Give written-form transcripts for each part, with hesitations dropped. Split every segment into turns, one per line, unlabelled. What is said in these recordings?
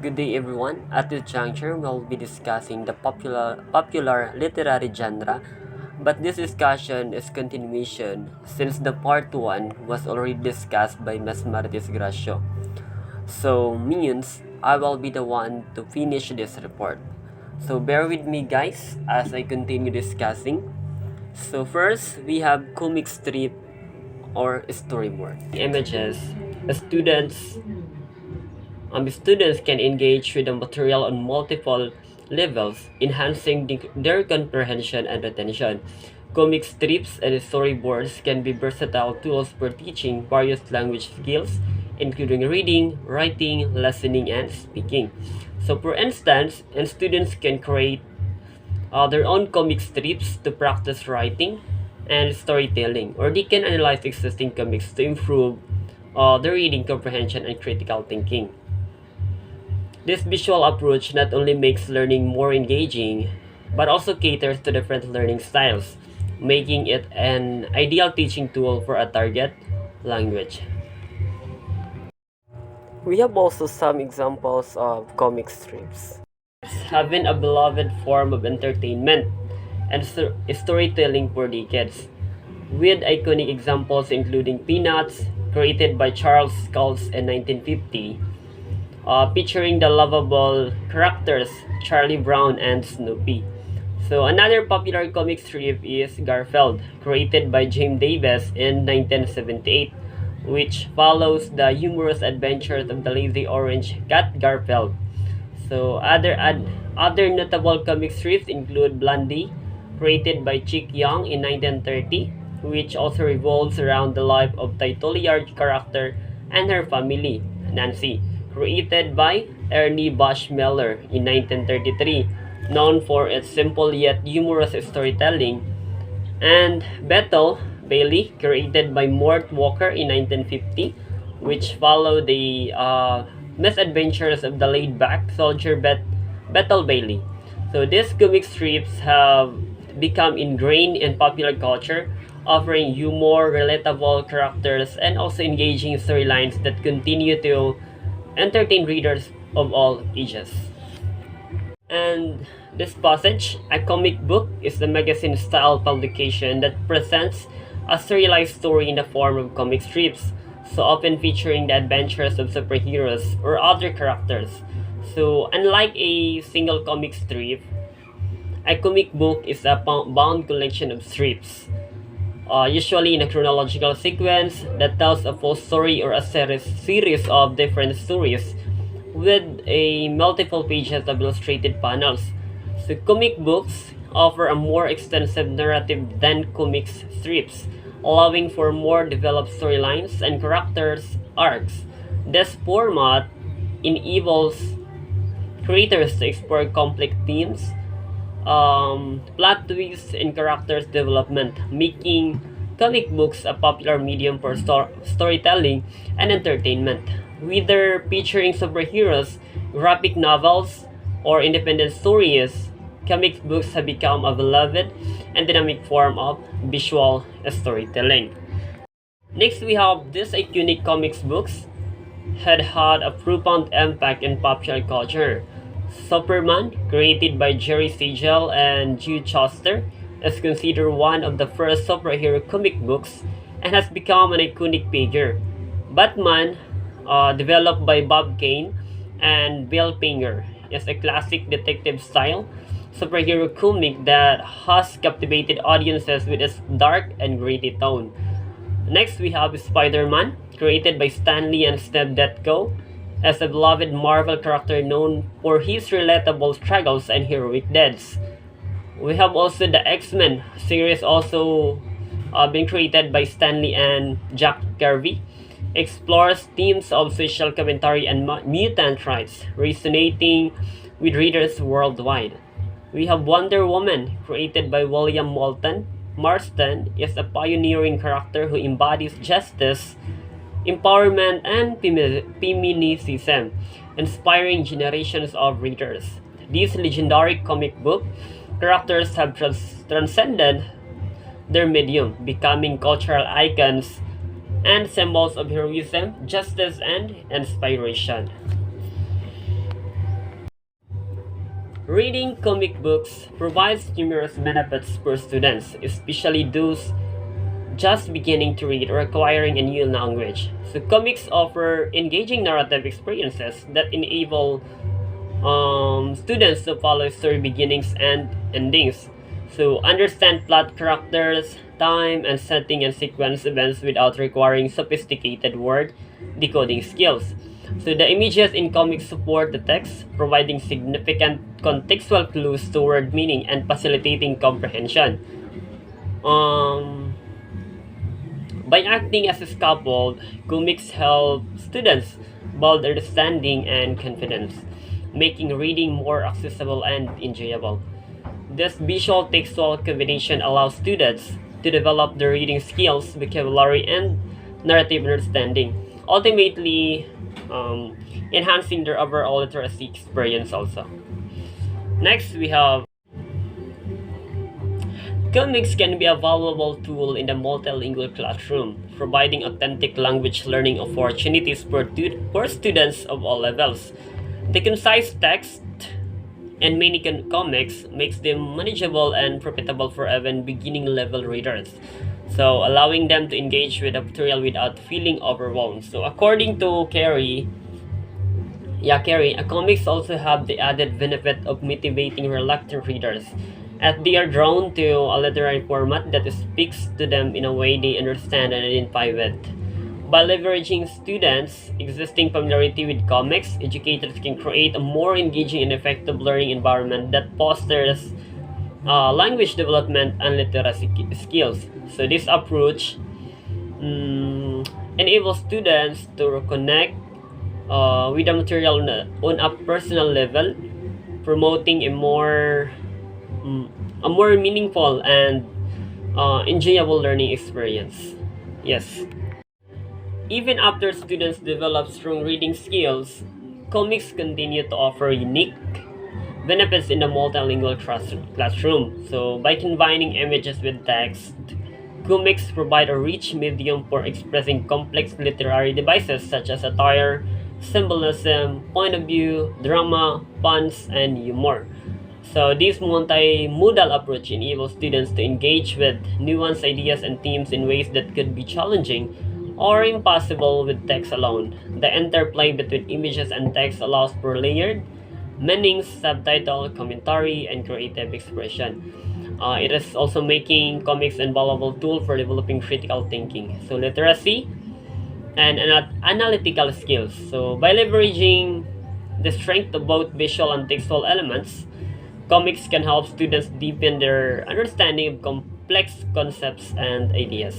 Good day everyone. At this juncture, we'll be discussing the popular literary genre, but this discussion is continuation since the part 1 was already discussed by Ms. Marites Gracio. So means I will be the one to finish this report. So bear with me guys as I continue discussing. So first, we have comic strip or storyboard. Images. Students can engage with the material on multiple levels, enhancing their comprehension and retention. Comic strips and storyboards can be versatile tools for teaching various language skills, including reading, writing, listening, and speaking. So, for instance, students can create their own comic strips to practice writing and storytelling, or they can analyze existing comics to improve their reading comprehension and critical thinking. This visual approach not only makes learning more engaging, but also caters to different learning styles, making it an ideal teaching tool for a target language. We have also some examples of comic strips. Have been a beloved form of entertainment and storytelling for decades, with iconic examples including Peanuts, created by Charles Schulz in 1950, featuring the lovable characters Charlie Brown and Snoopy. So another popular comic strip is Garfield, created by James Davis in 1978, which follows the humorous adventures of the lazy orange cat Garfield. So other notable comic strips include Blondie, created by Chick Young in 1930, which also revolves around the life of Titoliard character and her family, Nancy, created by Ernie Bushmiller in 1933, known for its simple yet humorous storytelling, and Bethel Bailey, created by Mort Walker in 1950, which followed the misadventures of the laid-back soldier Bethel Bailey. So these comic strips have become ingrained in popular culture, offering humor, relatable characters, and also engaging storylines that continue to entertain readers of all ages. And this passage, a comic book, is a magazine-style publication that presents a serialized story in the form of comic strips, so often featuring the adventures of superheroes or other characters. So unlike a single comic strip, a comic book is a bound collection of strips, usually in a chronological sequence that tells a full story or a series of different stories with a multiple pages of illustrated panels. So comic books offer a more extensive narrative than comic strips, allowing for more developed storylines and characters arcs. This format enables creators to explore complex themes, plot twists, and characters development, making comic books a popular medium for storytelling and entertainment. Whether featuring superheroes, graphic novels, or independent stories, comic books have become a beloved and dynamic form of visual storytelling. Next, we have these iconic comics books had a profound impact in popular culture. Superman, created by Jerry Siegel and Jude Shuster, is considered one of the first superhero comic books and has become an iconic figure. Batman, developed by Bob Kane and Bill Finger, is a classic detective-style superhero comic that has captivated audiences with its dark and gritty tone. Next, we have Spider-Man, created by Stan Lee and Steve Ditko, as a beloved Marvel character known for his relatable struggles and heroic deeds. We have also the X-Men series, also been created by Stan Lee and Jack Kirby, explores themes of social commentary and mutant rights, resonating with readers worldwide. We have Wonder Woman, created by William Moulton. Marston is a pioneering character who embodies justice, empowerment, and feminism, inspiring generations of readers. These legendary comic book characters have transcended their medium, becoming cultural icons and symbols of heroism, justice, and inspiration. Reading comic books provides numerous benefits for students, especially those just beginning to read or acquiring a new language. So, comics offer engaging narrative experiences that enable students to follow story beginnings and endings. So, understand plot characters, time, and setting and sequence events without requiring sophisticated word decoding skills. So, the images in comics support the text, providing significant contextual clues to word meaning and facilitating comprehension. Um, by acting as a scaffold, comics help students build understanding and confidence, making reading more accessible and enjoyable. This visual textual combination allows students to develop their reading skills, vocabulary, and narrative understanding, ultimately enhancing their overall literacy experience also. Next, we have comics can be a valuable tool in the multilingual classroom, providing authentic language learning opportunities for students of all levels. The concise text and many comics makes them manageable and profitable for even beginning level readers. So allowing them to engage with the material without feeling overwhelmed. So according to Carrie, comics also have the added benefit of motivating reluctant readers, as they are drawn to a literary format that speaks to them in a way they understand and identify with. By leveraging students' existing familiarity with comics, educators can create a more engaging and effective learning environment that fosters language development and literacy skills. So this approach enables students to connect with the material on a personal level, promoting a more meaningful and enjoyable learning experience. Yes. Even after students develop strong reading skills, comics continue to offer unique benefits in the multilingual classroom. So, by combining images with text, comics provide a rich medium for expressing complex literary devices such as satire, symbolism, point of view, drama, puns, and humor. So, this multimodal approach enables students to engage with nuanced ideas and themes in ways that could be challenging or impossible with text alone. The interplay between images and text allows for layered meanings, subtitle, commentary, and creative expression. It is also making comics a valuable tool for developing critical thinking, so literacy and analytical skills. So by leveraging the strength of both visual and textual elements, comics can help students deepen their understanding of complex concepts and ideas.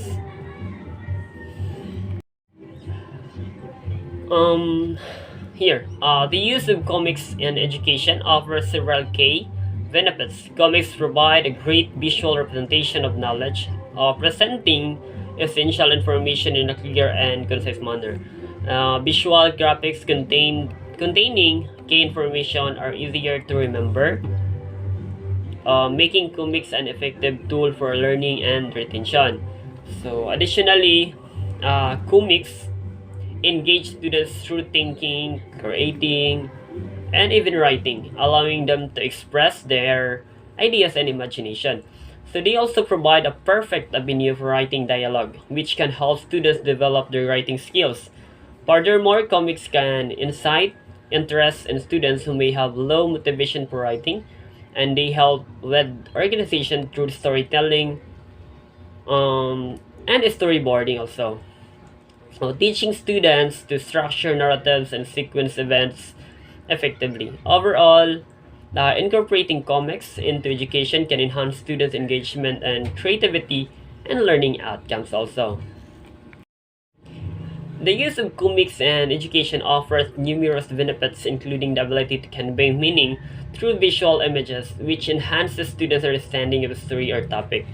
The use of comics in education offers several key benefits. Comics provide a great visual representation of knowledge, presenting essential information in a clear and concise manner. Visual graphics containing key information are easier to remember, making comics an effective tool for learning and retention. So, additionally, comics engage students through thinking, creating, and even writing, allowing them to express their ideas and imagination. So they also provide a perfect avenue for writing dialogue, which can help students develop their writing skills. Furthermore, comics can incite interest in students who may have low motivation for writing, and they help with organization through storytelling and storyboarding also. So teaching students to structure narratives and sequence events effectively. Overall, incorporating comics into education can enhance students' engagement and creativity and learning outcomes also. The use of comics in education offers numerous benefits, including the ability to convey meaning through visual images, which enhances students' understanding of a story or topic.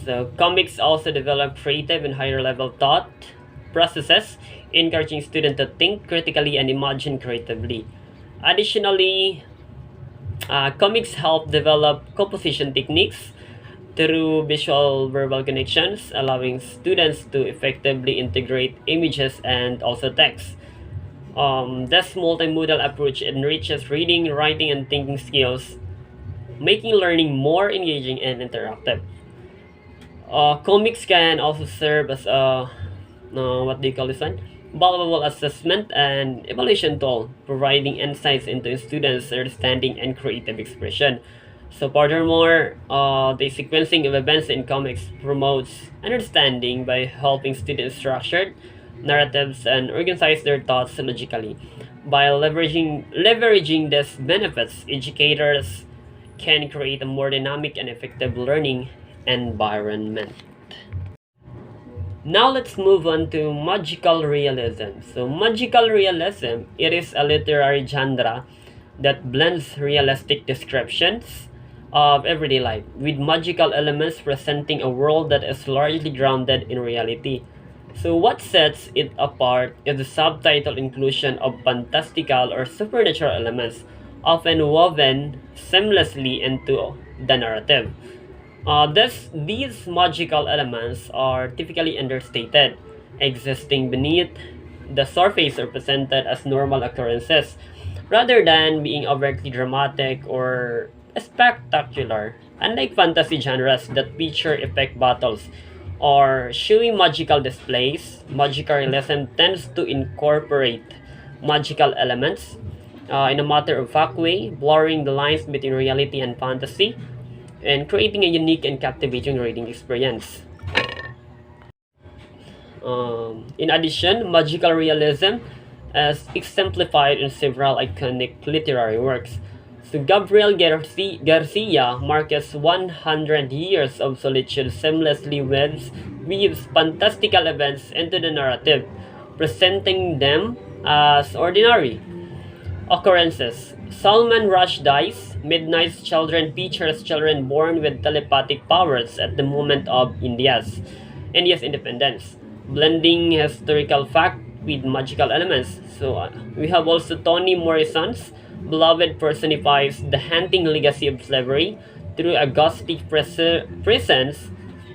So, comics also develop creative and higher level thought processes, encouraging students to think critically and imagine creatively. Additionally, comics help develop composition techniques through visual verbal connections, allowing students to effectively integrate images and also text. This multimodal approach enriches reading, writing, and thinking skills, making learning more engaging and interactive. Comics can also serve as a what do you call this one? Valuable assessment and evaluation tool, providing insights into students' understanding and creative expression. So furthermore, the sequencing of events in comics promotes understanding by helping students structure narratives and organize their thoughts logically. By leveraging these benefits, educators can create a more dynamic and effective learning environment. Now let's move on to magical realism. So magical realism, it is a literary genre that blends realistic descriptions of everyday life with magical elements presenting a world that is largely grounded in reality. So what sets it apart is the subtitle inclusion of fantastical or supernatural elements often woven seamlessly into the narrative. These magical elements are typically understated, existing beneath the surface or presented as normal occurrences, rather than being overtly dramatic or spectacular. Unlike fantasy genres that feature epic battles or showy magical displays, magical realism tends to incorporate magical elements in a matter-of-fact way, blurring the lines between reality and fantasy and creating a unique and captivating reading experience. In addition, magical realism is exemplified in several iconic literary works. So Gabriel Garcia Marquez' 100 Years of Solitude seamlessly weaves fantastical events into the narrative, presenting them as ordinary occurrences. Salman Rushdie's Midnight's Children features children born with telepathic powers at the moment of India's independence, blending historical fact with magical elements. So we have also Toni Morrison's Beloved personifies the haunting legacy of slavery through a ghostly presence,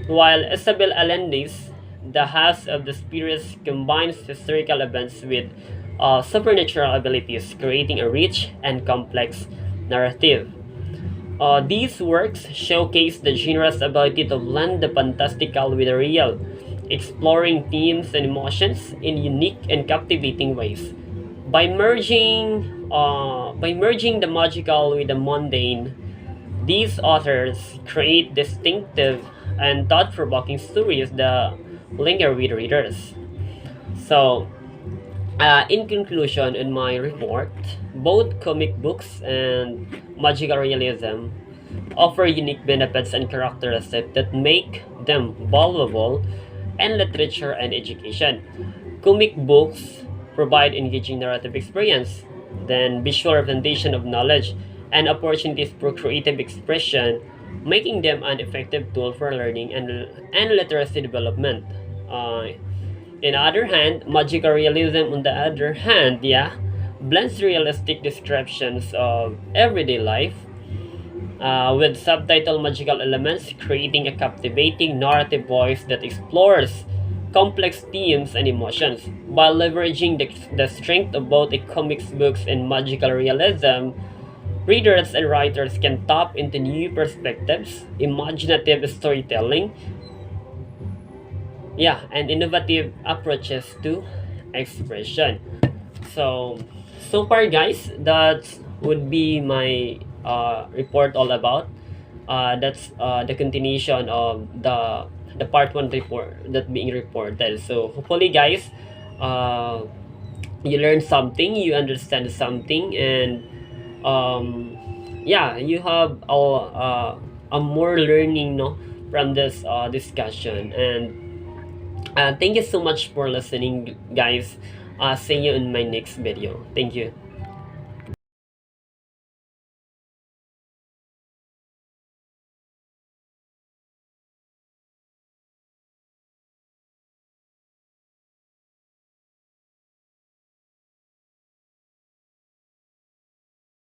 while Isabel Allende's The House of the Spirits combines historical events with supernatural abilities, creating a rich and complex narrative. These works showcase the genre's ability to blend the fantastical with the real, exploring themes and emotions in unique and captivating ways. By merging the magical with the mundane, these authors create distinctive and thought-provoking stories that linger with readers. So, in conclusion, in my report, both comic books and magical realism offer unique benefits and characteristics that make them valuable in literature and education. Comic books provide engaging narrative experience, then visual representation of knowledge, and opportunities for creative expression, making them an effective tool for learning and literacy development. Uh, in other hand, magical realism, on the other hand, yeah, blends realistic descriptions of everyday life with subtitle magical elements, creating a captivating narrative voice that explores complex themes and emotions. By leveraging the strength of both the comics books and magical realism, readers and writers can tap into new perspectives, imaginative storytelling, yeah, and innovative approaches to expression. So, so far, guys, that would be my report all about. That's the continuation of the part one report that being reported. So hopefully, guys, uh, you learn something, you understand something, and yeah, you have a more learning, no, from this discussion. And thank you so much for listening, guys. See you in my next video. Thank you.